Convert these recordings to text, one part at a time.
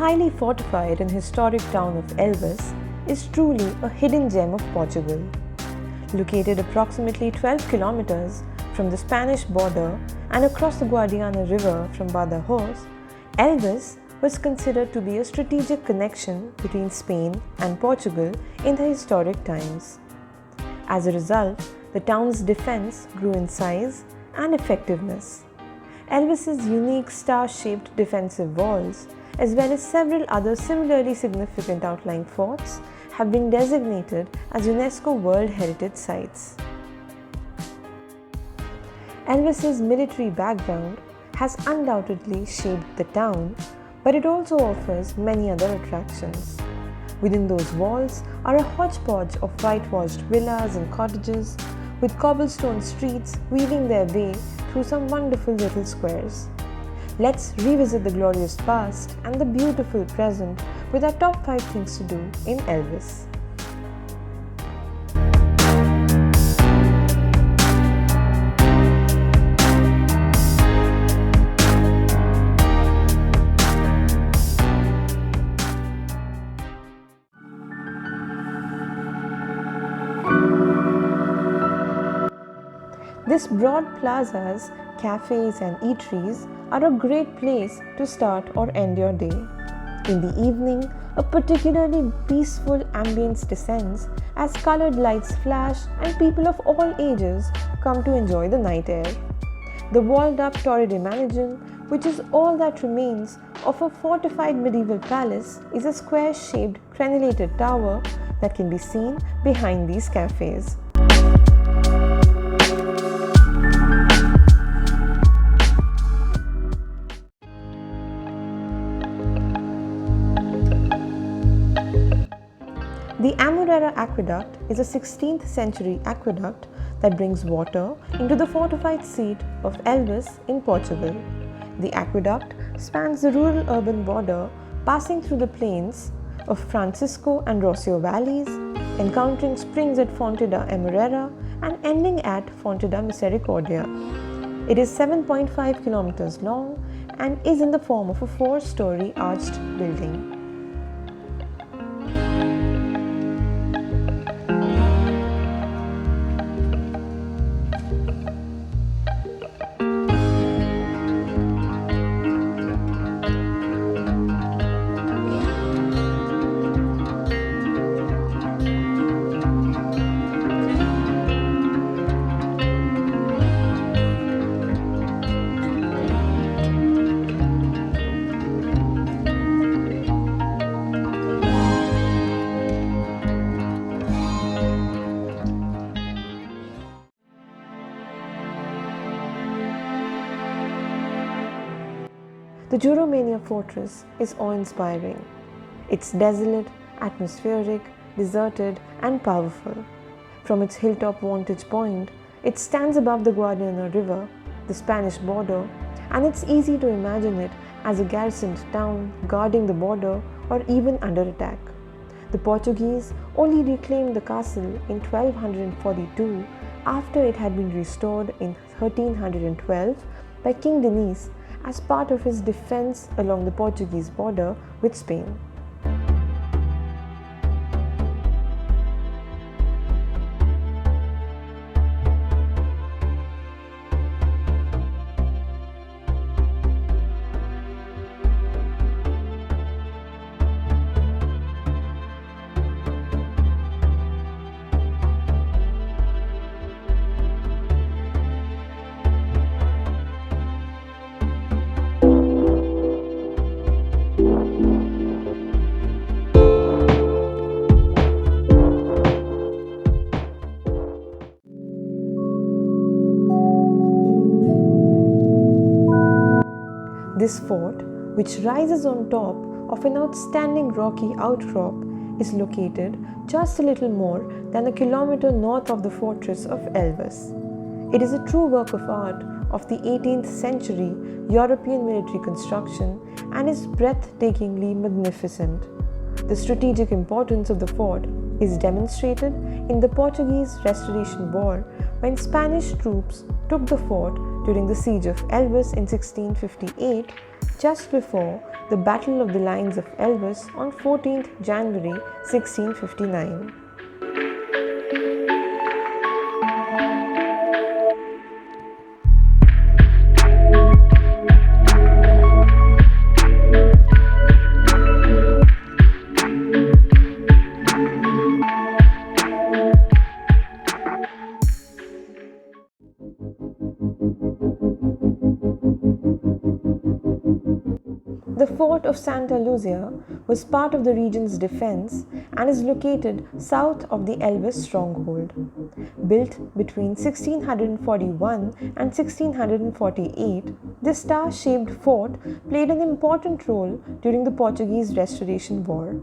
highly fortified and historic town of Elvas is truly a hidden gem of Portugal. Located approximately 12 kilometers from the Spanish border and across the Guadiana River from Badajoz, Elvas was considered to be a strategic connection between Spain and Portugal in the historic times. As a result, the town's defense grew in size and effectiveness. Elvas's unique star-shaped defensive walls, as well as several other similarly significant outlying forts, have been designated as UNESCO World Heritage Sites. Elvas's military background has undoubtedly shaped the town, but it also offers many other attractions. Within those walls are a hodgepodge of whitewashed villas and cottages, with cobblestone streets weaving their way through some wonderful little squares. Let's revisit the glorious past and the beautiful present with our top 5 things to do in Elvas. These broad plazas, cafes and eateries are a great place to start or end your day. In the evening, a particularly peaceful ambience descends as colored lights flash and people of all ages come to enjoy the night air. The walled-up Torre de Managem, which is all that remains of a fortified medieval palace, is a square-shaped crenellated tower that can be seen behind these cafes. The Amorera Aqueduct is a 16th century aqueduct that brings water into the fortified seat of Elvas in Portugal. The aqueduct spans the rural-urban border, passing through the plains of Francisco and Rocio valleys, encountering springs at Fonte da Amorera and ending at Fonte da Misericordia. It is 7.5 kilometers long and is in the form of a 4-story arched building. The Juromania fortress is awe-inspiring. It's desolate, atmospheric, deserted and powerful. From its hilltop vantage point, it stands above the Guadiana River, the Spanish border, and it's easy to imagine it as a garrisoned town guarding the border or even under attack. The Portuguese only reclaimed the castle in 1242 after it had been restored in 1312 by King Denis as part of his defense along the Portuguese border with Spain. This fort, which rises on top of an outstanding rocky outcrop, is located just a little more than a kilometer north of the fortress of Elvas. It is a true work of art of the 18th century European military construction and is breathtakingly magnificent. The strategic importance of the fort is demonstrated in the Portuguese Restoration War when Spanish troops took the fort during the siege of Elvas in 1658, just before the Battle of the Lines of Elvas on 14th January 1659. The fort of Santa Lucia was part of the region's defense and is located south of the Elvas stronghold. Built between 1641 and 1648, this star-shaped fort played an important role during the Portuguese Restoration War.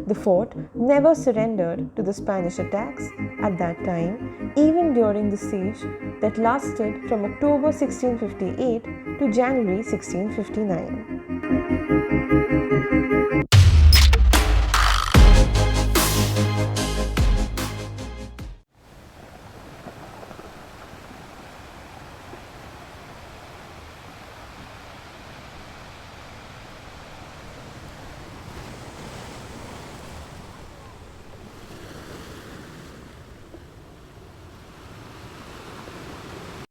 The fort never surrendered to the Spanish attacks at that time, even during the siege that lasted from October 1658 to January 1659.